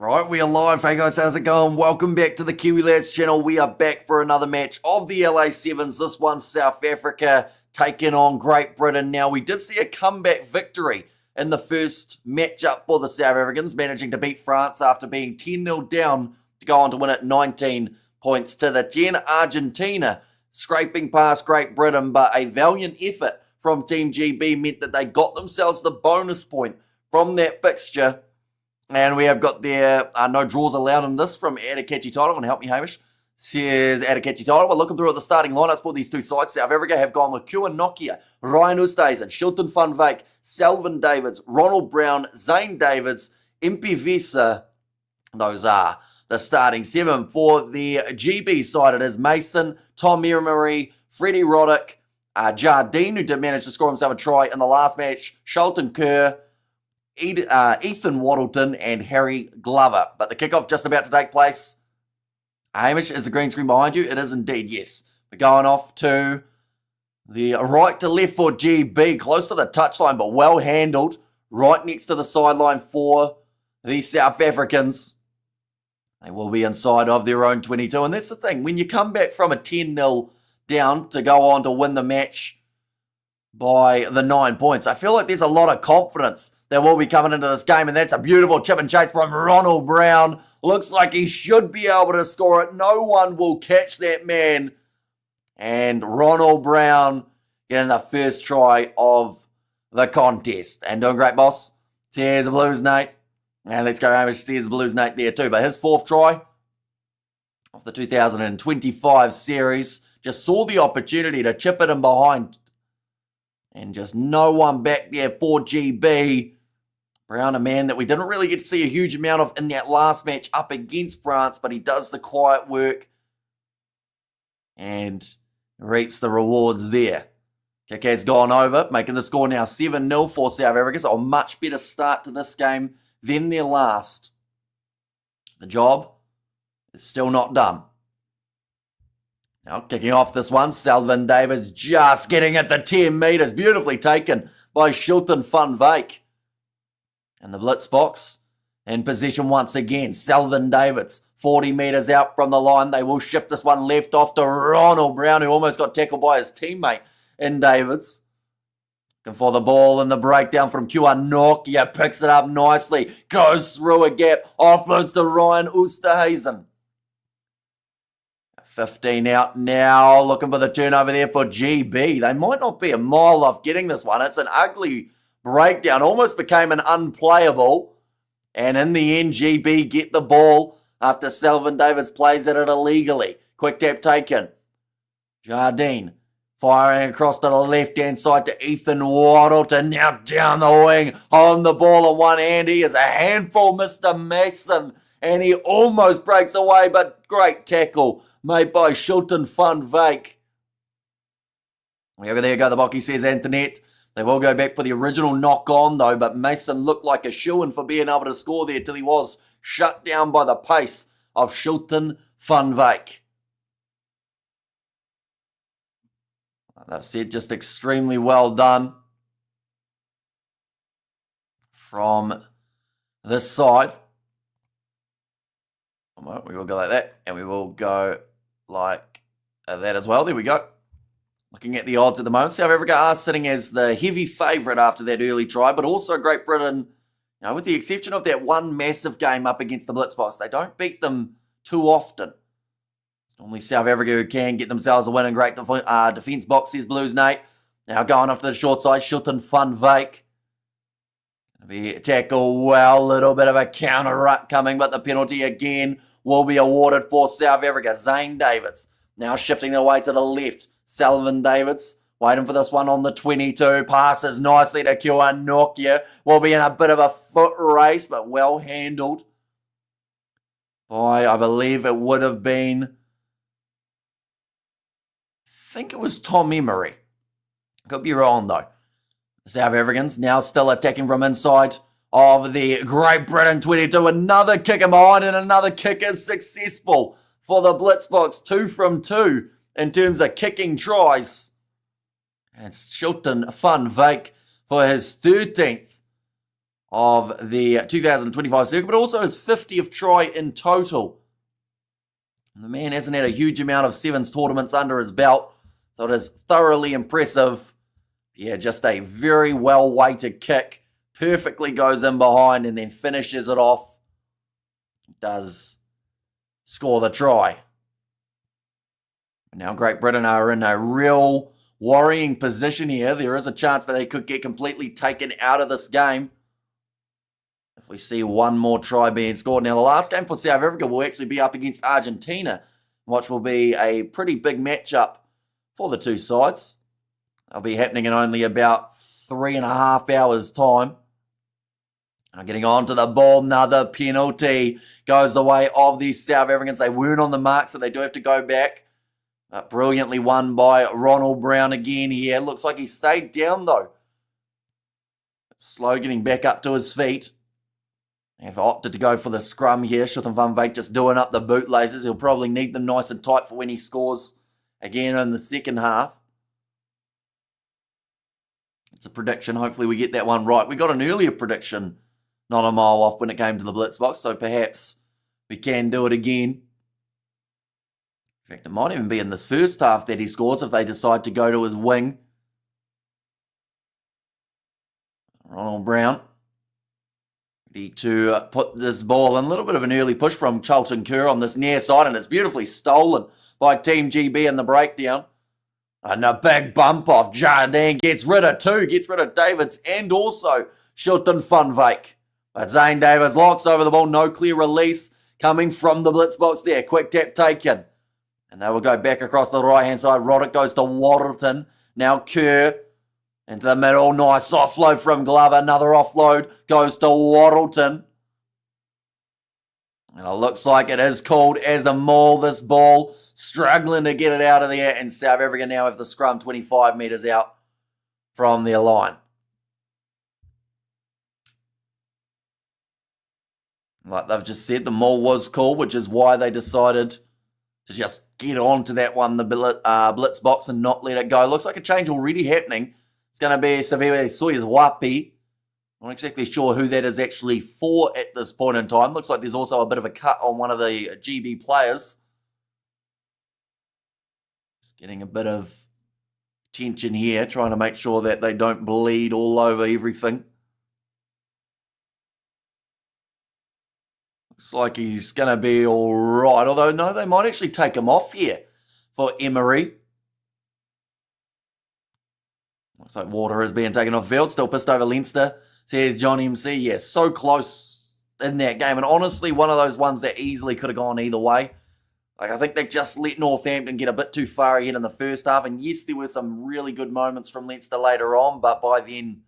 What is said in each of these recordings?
Right, we are live. Hey guys, how's it going? Welcome back to the Kiwi Lads channel. We are back for another match of the LA Sevens. This one's South Africa taking on Great Britain. Now, we did see a comeback victory in the first matchup for the South Africans, managing to beat France after being 10-0 down to go on to win it 19 points to the 10. Argentina scraping past Great Britain, but a valiant effort from Team GB meant that they got themselves the bonus point from that fixture. And we have got there no draws allowed in this from Adakachi Title. Want to help me, Hamish? Says Adakachi Title. We're looking through at the starting lineups for these two sides. South Africa have gone with Kua Nokia, Ryan Oosthuizen, Shilton Funvik, Selvin Davids, Ronald Brown, Zane Davids, Impi Visa. Those are the starting seven. For the GB side, it is Mason, Tom Emery, Freddie Roddick, Jardine, who did manage to score himself a try in the last match, Sholton Kerr, Ethan Waddleton and Harry Glover. But the kickoff just about to take place. Hamish, is the green screen behind you? It is indeed, yes. We're going off to the right to left for GB, close to the touchline, but well handled. Right next to the sideline for the South Africans. They will be inside of their own 22. And that's the thing, when you come back from a 10-0 down to go on to win the match by the 9 points, I feel like there's a lot of confidence that will be coming into this game, and that's a beautiful chip and chase from Ronald Brown. Looks like he should be able to score it. No one will catch that man. And Ronald Brown getting the first try of the contest. And doing great, boss. Says the Blues, Nate. And let's go, Hamish. Says the Blues, Nate, there too. But his fourth try of the 2025 series just saw the opportunity to chip it in behind. And just no one back there for GB. Brown, a man that we didn't really get to see a huge amount of in that last match up against France, but he does the quiet work and reaps the rewards there. Kick has gone over, making the score now 7-0 for South Africa, so a much better start to this game than their last. The job is still not done. Now kicking off this one, Selvin Davids just getting at the 10 metres, beautifully taken by Shilton Funvik. And the Blitzboks in position once again. Selvin Davids, 40 metres out from the line. They will shift this one left off to Ronald Brown, who almost got tackled by his teammate in Davids. Looking for the ball in the breakdown from Kua Nokia. Picks it up nicely. Goes through a gap. Offloads to Ryan Oosthuizen. 15 out now. Looking for the turnover there for GB. They might not be a mile off getting this one. It's an ugly breakdown, almost became an unplayable, and in the end GB get the ball after Selvin Davids plays at it illegally. Quick tap taken. Jardine firing across to the left hand side to Ethan Waddleton, now down the wing on the ball in one hand. He is a handful, Mr. Mason, and he almost breaks away, but great tackle made by Shilton Funvik. There you go, the Bocky, says Antoinette. They will go back for the original knock-on, though, but Mason looked like a shoo-in for being able to score there till he was shut down by the pace of Shilton Funvik. That said, just extremely well done from this side. We will go like that, and we will go like that as well. There we go. Looking at the odds at the moment, South Africa are sitting as the heavy favourite after that early try, but also Great Britain, with the exception of that one massive game up against the Blitzboks, they don't beat them too often. It's normally South Africa who can get themselves a win in great defence box, says Blues Nate. Now going off to the short side, Shilton Funvik. Be a tackle, well, a little bit of a counter ruck coming, but the penalty again will be awarded for South Africa. Zane Davids now shifting away to the left. Selvin Davids waiting for this one on the 22. Passes nicely to Kua Nokia. Will be in a bit of a foot race, but well handled by, I believe it would have been, I think it was Tom Emery. Could be wrong though. The South Africans now still attacking from inside of the Great Britain 22. Another kick in behind, and another kick is successful for the Blitzboks. 2 from 2. In terms of kicking tries. And Shilton Funvik for his 13th of the 2025 circuit, but also his 50th try in total. And the man hasn't had a huge amount of sevens tournaments under his belt, so it is thoroughly impressive. Yeah, just a very well-weighted kick. Perfectly goes in behind and then finishes it off. Does score the try. Now Great Britain are in a real worrying position here. There is a chance that they could get completely taken out of this game if we see one more try being scored. Now the last game for South Africa will actually be up against Argentina, which will be a pretty big matchup for the two sides. They'll be happening in only about 3.5 hours' time. Now getting onto the ball, another penalty goes the way of these South Africans. They weren't on the mark, so they do have to go back. Brilliantly won by Ronald Brown again here. Looks like he stayed down though. Slow getting back up to his feet. They've opted to go for the scrum here. Funvik just doing up the bootlaces. He'll probably need them nice and tight for when he scores again in the second half. It's a prediction. Hopefully we get that one right. We got an earlier prediction not a mile off when it came to the Blitzbox, so perhaps we can do it again. In fact, it might even be in this first half that he scores if they decide to go to his wing. Ronald Brown ready to put this ball in. A little bit of an early push from Charlton Kerr on this near side, and it's beautifully stolen by Team GB in the breakdown. And a big bump off. Jardine gets rid of two, gets rid of Davids and also Shilton Funvik. But Zane Davids locks over the ball, no clear release coming from the Blitzbox there. Quick tap taken. And they will go back across the right-hand side. Roddick goes to Waddleton. Now Kerr into the middle. Nice offload from Glover. Another offload goes to Waddleton. And it looks like it is called as a maul. This ball struggling to get it out of there. And South Africa now have the scrum 25 metres out from their line. Like they've just said, the maul was called, which is why they decided to just get on to that one, the Blitzbox, and not let it go. Looks like a change already happening. It's going to be Savile Soyuz Wapi. I'm not exactly sure who that is actually for at this point in time. Looks like there's also a bit of a cut on one of the GB players. Just getting a bit of tension here, trying to make sure that they don't bleed all over everything. Looks like he's going to be all right. Although, no, they might actually take him off here for Emery. Looks like Water is being taken off field. Still pissed over Leinster, says John MC. Yeah, so close in that game. And honestly, one of those ones that easily could have gone either way. Like, I think they just let Northampton get a bit too far ahead in the first half. And yes, there were some really good moments from Leinster later on. But by then,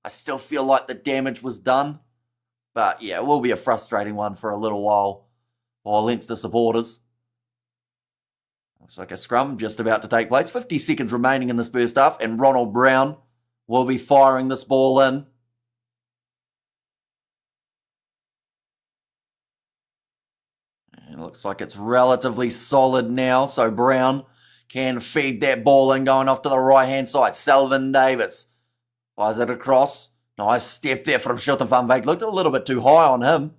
I still feel like the damage was done. But yeah, it will be a frustrating one for a little while for Leinster supporters. Looks like a scrum just about to take place. 50 seconds remaining in this first half, and Ronald Brown will be firing this ball in. And it looks like it's relatively solid now, so Brown can feed that ball in, going off to the right-hand side. Selvin Davis fires it across. Nice step there from Shilton Funvik. Looked a little bit too high on him.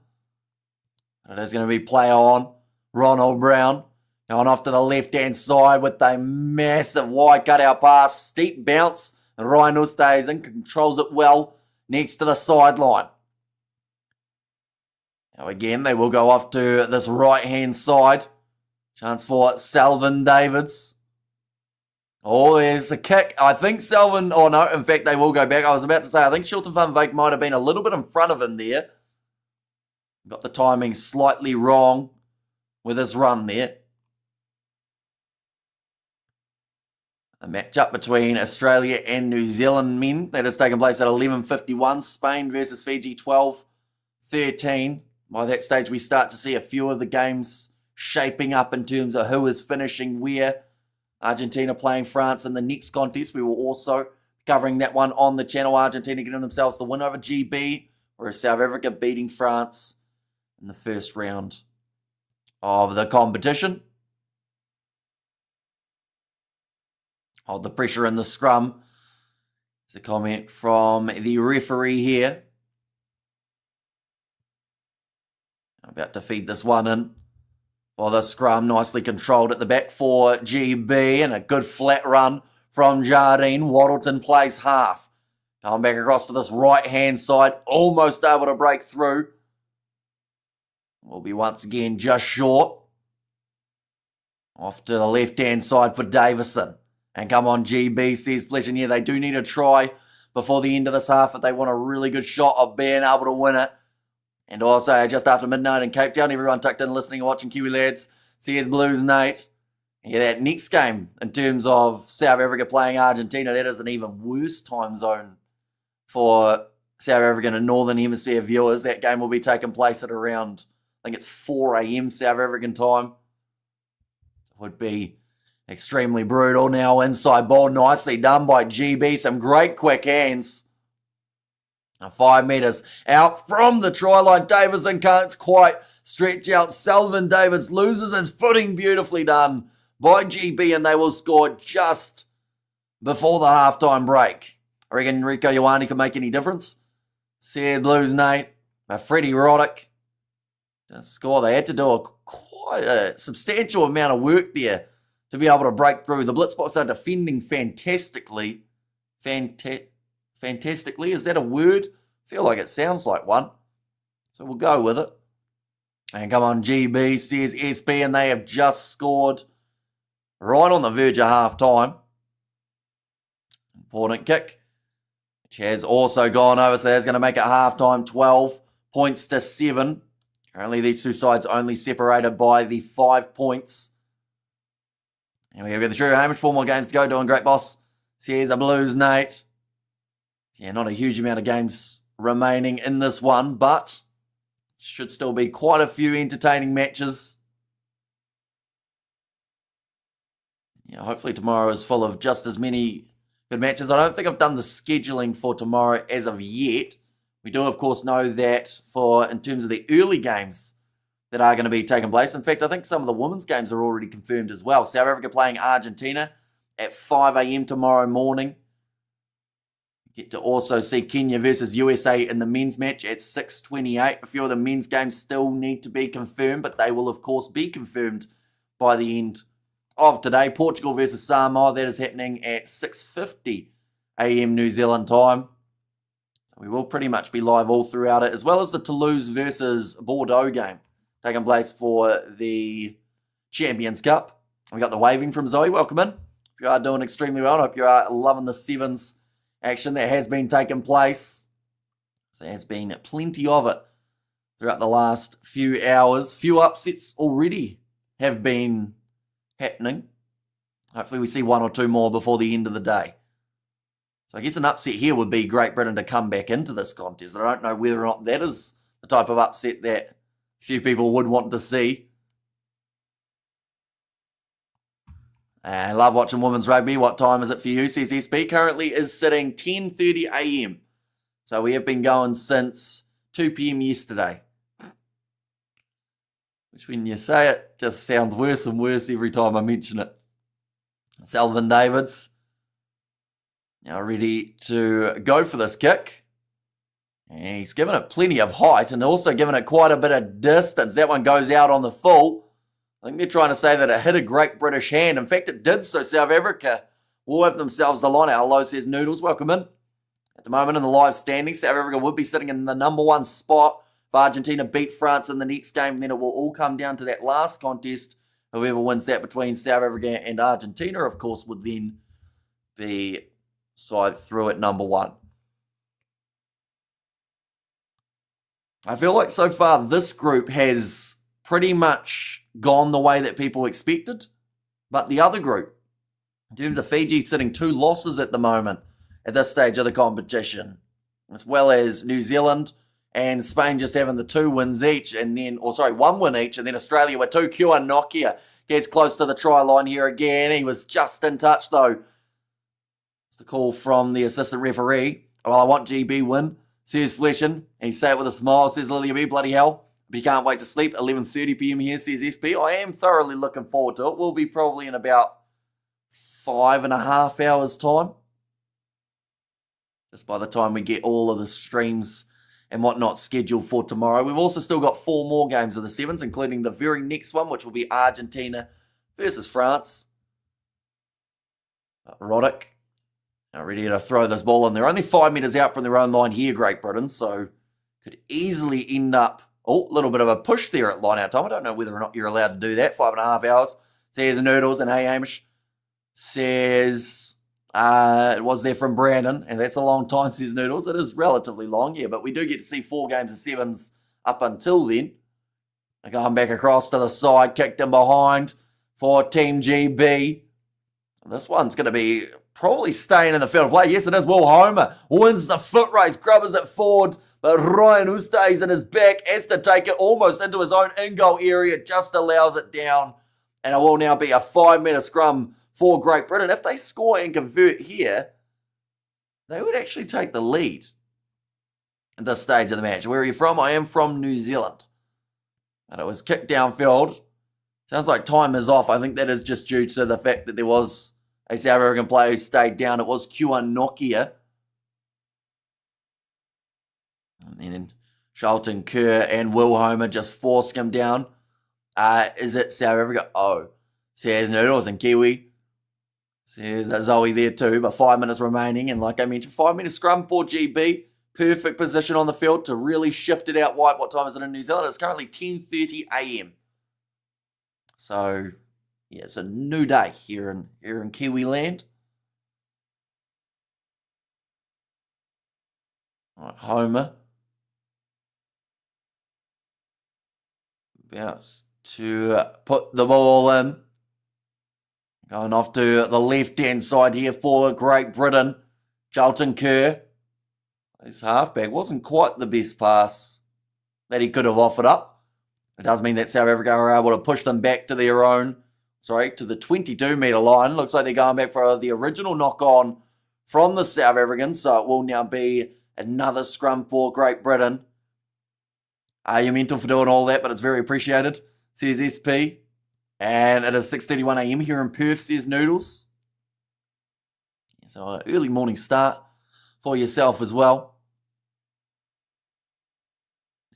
It is going to be play on. Ronald Brown going off to the left-hand side with a massive wide cutout pass. Steep bounce. And Rhino stays in, controls it well next to the sideline. Now again, they will go off to this right-hand side. Chance for Selvin Davids. Oh, there's a kick. I think Selvin, oh no, in fact, they will go back. I was about to say, I think Shilton Funvik might have been a little bit in front of him there. Got the timing slightly wrong with his run there. A match-up between Australia and New Zealand men that has taken place at 11:51. Spain versus Fiji, 12-13. By that stage, we start to see a few of the games shaping up in terms of who is finishing where. Argentina playing France in the next contest. We will also be covering that one on the channel. Argentina getting themselves the win over GB, whereas South Africa beating France in the first round of the competition. Hold the pressure in the scrum. There's a comment from the referee here. About to feed this one in. Well, the scrum nicely controlled at the back for GB, and a good flat run from Jardine. Waddleton plays half. Going back across to this right-hand side, almost able to break through. Will be once again just short. Off to the left-hand side for Davison. And come on, GB, says Fletcher. Yeah, they do need a try before the end of this half if they want a really good shot of being able to win it. And also, just after midnight in Cape Town, everyone tucked in listening and watching Kiwi Lads. Sears Blues, Nate. Yeah, that next game, in terms of South Africa playing Argentina, that is an even worse time zone for South African and Northern Hemisphere viewers. That game will be taking place at around, I think it's 4 a.m. South African time. Would be extremely brutal. Now inside ball, nicely done by GB. Some great quick hands. 5 metres out from the try line. Davison can't quite stretch out. Selvin Davids loses his footing. Beautifully done by GB, and they will score just before the halftime break. I reckon Rico Ioane can make any difference. Seared Blues, Nate. Freddie Roddick to score. They had to do quite a substantial amount of work there to be able to break through. The Blitzboks are defending fantastically. Fantastically, is that a word? I feel like it sounds like one. So we'll go with it. And come on, GB, says SB, and they have just scored right on the verge of half-time. Important kick, which has also gone over, so that's going to make it half-time 12 points to 7. Currently, these two sides only separated by the 5 points. And we have got the True Hamish. 4 more games to go. Doing great, boss. Says a Blues, Nate. Yeah, not a huge amount of games remaining in this one, but should still be quite a few entertaining matches. Yeah, hopefully tomorrow is full of just as many good matches. I don't think I've done the scheduling for tomorrow as of yet. We do, of course, know that in terms of the early games that are going to be taking place. In fact, I think some of the women's games are already confirmed as well. South Africa playing Argentina at 5 a.m. tomorrow morning. Get to also see Kenya versus USA in the men's match at 6:28. A few of the men's games still need to be confirmed, but they will, of course, be confirmed by the end of today. Portugal versus Samoa, that is happening at 6:50 a.m. New Zealand time. We will pretty much be live all throughout it, as well as the Toulouse versus Bordeaux game taking place for the Champions Cup. We got the waving from Zoe. Welcome in. Hope you are doing extremely well. I hope you are loving the Sevens action that has been taking place. So there has been plenty of it throughout the last few hours. Few upsets already have been happening. Hopefully we see 1 or 2 more before the end of the day. So I guess an upset here would be Great Britain to come back into this contest. I don't know whether or not that is the type of upset that few people would want to see. I love watching women's rugby. What time is it for you? Says SB. Currently is sitting 10:30 a.m. So we have been going since 2 p.m. yesterday. Which, when you say it, just sounds worse and worse every time I mention it. Selvin Davids now ready to go for this kick. And he's given it plenty of height and also given it quite a bit of distance. That one goes out on the full. I think they're trying to say that it hit a Great British hand. In fact, it did so. South Africa will have themselves the line out. Hello, says Noodles. Welcome in. At the moment in the live standings, South Africa would be sitting in the number 1 spot. If Argentina beat France in the next game, then it will all come down to that last contest. Whoever wins that between South Africa and Argentina, of course, would then be side through at number 1. I feel like so far this group has pretty much gone the way that people expected. But the other group, in terms of Fiji sitting 2 losses at the moment at this stage of the competition, as well as New Zealand and Spain just having the 2 wins each, and then, 1 win each, and then Australia with 2. Kua Nokia gets close to the try line here again. He was just in touch though. It's the call from the assistant referee. Well, I want GB win, says Fleshin. And he say it with a smile, says Lilia B. Bloody hell. But you can't wait to sleep. 11:30 p.m. here, says SP. I am thoroughly looking forward to it. We'll be probably in about 5.5 hours time. Just by the time we get all of the streams and whatnot scheduled for tomorrow. We've also still got 4 more games of the Sevens, including the very next one, which will be Argentina versus France. Roddick now ready to throw this ball in. They're only 5 metres out from their own line here, Great Britain, so could easily end up, a little bit of a push there at line-out time. I don't know whether or not you're allowed to do that. 5.5 hours. Says Noodles, and hey, Hamish says it was there from Brandon, and that's a long time, says Noodles. It is relatively long, yeah, but we do get to see 4 games of Sevens up until then. They're going back across to the side, kicked in behind for Team GB. This one's going to be probably staying in the field of play. Yes, it is. Will Homer wins the foot race, grubbers it forward, but Ryan Ustays in his back has to take it almost into his own in-goal area, just allows it down, and it will now be a 5-metre scrum for Great Britain. If they score and convert here, they would actually take the lead at this stage of the match. Where are you from? I am from New Zealand. And it was kicked downfield. Sounds like time is off. I think that is just due to the fact that there was a South African player who stayed down. It was Q1 Nokia. And then Charlton Kerr and Will Homer just forced him down. Is it South Africa? Oh, says Noodles and Kiwi. Says Zoe there too, but 5 minutes remaining. And like I mentioned, 5-minute scrum for GB. Perfect position on the field to really shift it out wide. What time is it in New Zealand? It's currently 10:30 a.m. So, yeah, it's a new day here in Kiwi land. All right, Homer. About to put the ball in. Going off to the left-hand side here for Great Britain. Charlton Kerr. His halfback wasn't quite the best pass that he could have offered up. It does mean that South Africa are able to push them back to their own, to the 22-metre line. Looks like they're going back for the original knock-on from the South Africans, so it will now be another scrum for Great Britain. You're mental for doing all that, but it's very appreciated, says SP. And it is 6:31 a.m. here in Perth, says Noodles. So an early morning start for yourself as well.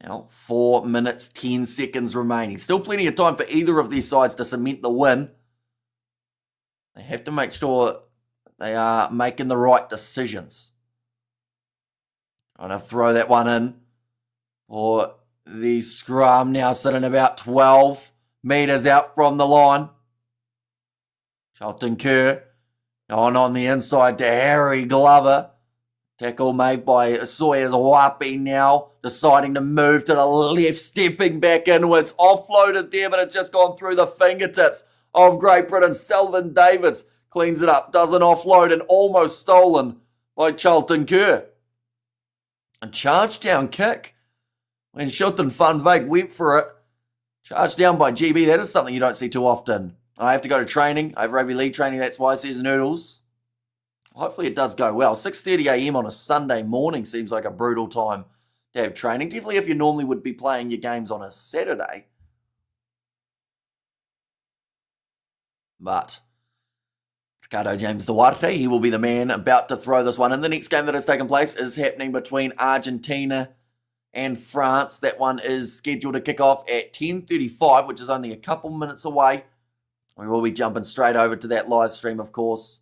Now, 4 minutes, 10 seconds remaining. Still plenty of time for either of these sides to cement the win. They have to make sure they are making the right decisions. Trying to throw that one in for the scrum. Now sitting about 12 metres out from the line. Charlton Kerr on the inside to Harry Glover. Tackle made by Sawyers Wapi now, deciding to move to the left, stepping back inwards. Offloaded there, but it's just gone through the fingertips of Great Britain. Selvin Davids cleans it up, doesn't offload, and almost stolen by Charlton Kerr. A charge down kick when Shilton Funvik went for it. Charged down by GB, that is something you don't see too often. I have to go to training. I have rugby league training, that's why, says Noodles. Hopefully it does go well. 6:30 a.m. on a Sunday morning seems like a brutal time to have training. Definitely if you normally would be playing your games on a Saturday. But Ricardo James Duarte, he will be the man about to throw this one. And the next game that has taken place is happening between Argentina and France. That one is scheduled to kick off at 10:35, which is only a couple minutes away. We will be jumping straight over to that live stream, of course,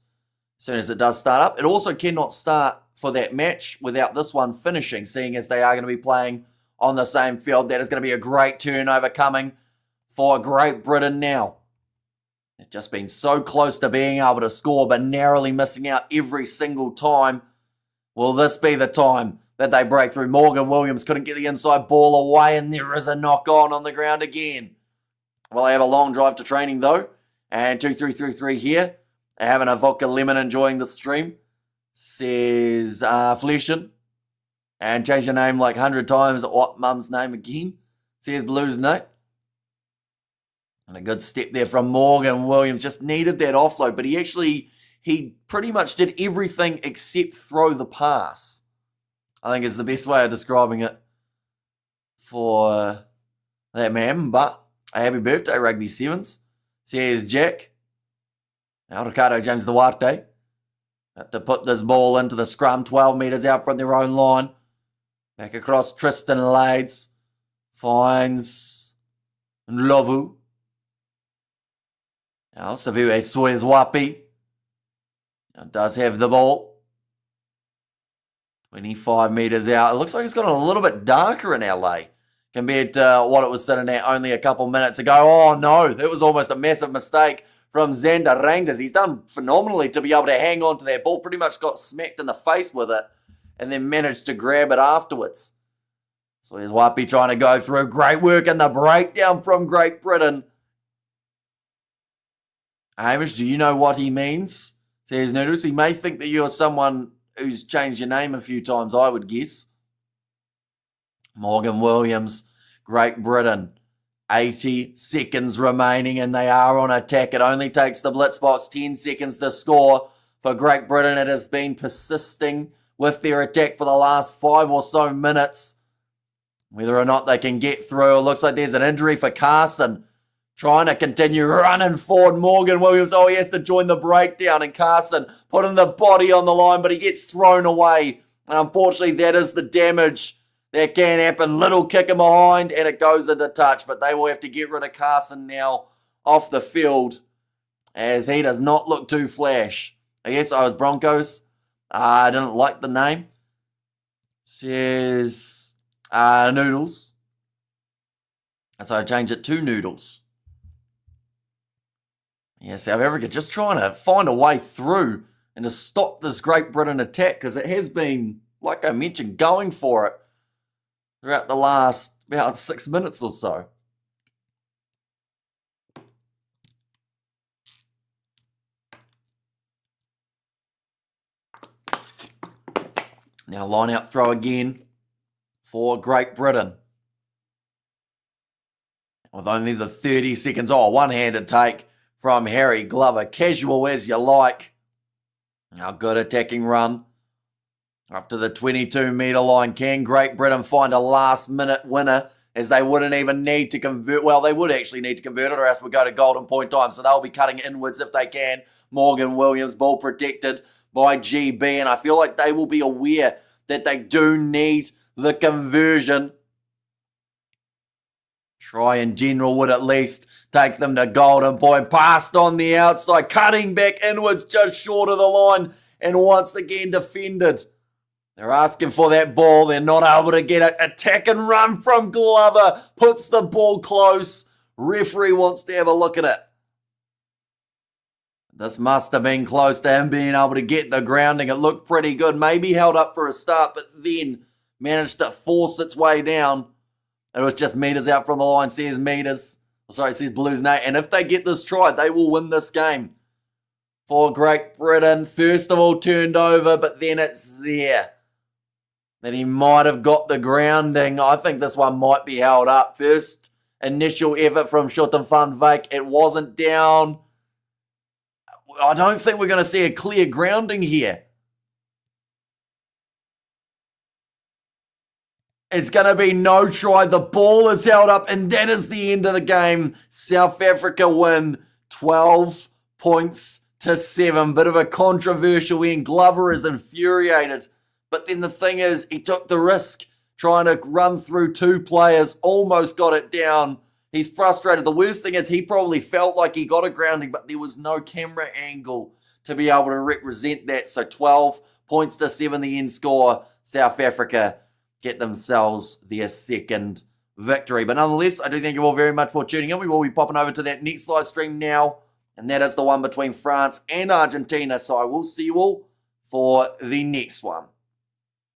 as soon as it does start up. It also cannot start for that match without this one finishing, seeing as they are going to be playing on the same field. That is going to be a great turnover coming for Great Britain now. They've just been so close to being able to score, but narrowly missing out every single time. Will this be the time that they break through? Morgan Williams couldn't get the inside ball away, and there is a knock-on the ground again. Well, they have a long drive to training, though. And 2333 here. Having a vodka lemon, enjoying the stream, says Fleshin. And change your name like 100 times. What mum's name again? Says Blues Note. And a good step there from Morgan Williams. Just needed that offload, but he pretty much did everything except throw the pass. I think is the best way of describing it for that man. But a happy birthday, Rugby Sevens, says Jack. Now Ricardo James Duarte to put this ball into the scrum, 12 metres out from their own line. Back across Tristan Lades. Finds Lovu. Now Saviwe Suezwapi does have the ball. 25 metres out. It looks like it's gotten a little bit darker in LA compared to what it was sitting at only a couple minutes ago. Oh no, that was almost a massive mistake from Xander Rangers. He's done phenomenally to be able to hang on to that ball. Pretty much got smacked in the face with it and then managed to grab it afterwards. So here's Wapi trying to go through. Great work in the breakdown from Great Britain. Hamish, do you know what he means? Says Noodles. He may think that you're someone who's changed your name a few times, I would guess. Morgan Williams, Great Britain. 80 seconds remaining and they are on attack. It only takes the Blitzboks 10 seconds to score. For Great Britain, it has been persisting with their attack for the last 5 or so minutes. Whether or not they can get through, it looks like there's an injury for Carson. Trying to continue running forward. Morgan Williams, he has to join the breakdown. And Carson putting the body on the line, but he gets thrown away. And unfortunately, that is the damage that can happen. Little kick him behind, and it goes into touch. But they will have to get rid of Carson now off the field, as he does not look too flash. Yes, I was Broncos. I didn't like the name. Says Noodles. So I changed it to Noodles. Yeah, South Africa just trying to find a way through and to stop this Great Britain attack, because it has been, like I mentioned, going for it throughout the last about 6 minutes or so. Now line out throw again for Great Britain. With only the 30 seconds. One-handed take from Harry Glover. Casual as you like. Now good attacking run. Up to the 22-metre line. Can Great Britain find a last-minute winner, as they wouldn't even need to convert? Well, they would actually need to convert it, or else we'll go to golden point time. So they'll be cutting inwards if they can. Morgan Williams, ball protected by GB. And I feel like they will be aware that they do need the conversion. Try in general would at least take them to golden point. Passed on the outside, cutting back inwards just short of the line, and once again defended. They're asking for that ball. They're not able to get it. Attack and run from Glover. Puts the ball close. Referee wants to have a look at it. This must have been close to him being able to get the grounding. It looked pretty good. Maybe held up for a start, but then managed to force its way down. It was just meters out from the line. Says meters. Sorry, says Blues name. And if they get this try, they will win this game. For Great Britain, first of all turned over, but then it's there. That he might have got the grounding. I think this one might be held up. First initial effort from Funvik. It wasn't down. I don't think we're going to see a clear grounding here. It's going to be no try. The ball is held up, and that is the end of the game. South Africa win 12 points to 7. Bit of a controversial end. Glover is infuriated. But then the thing is, he took the risk trying to run through 2 players, almost got it down. He's frustrated. The worst thing is he probably felt like he got a grounding, but there was no camera angle to be able to represent that. So 12 points to 7, the end score. South Africa get themselves their second victory. But nonetheless, I do thank you all very much for tuning in. We will be popping over to that next live stream now, and that is the one between France and Argentina. So I will see you all for the next one.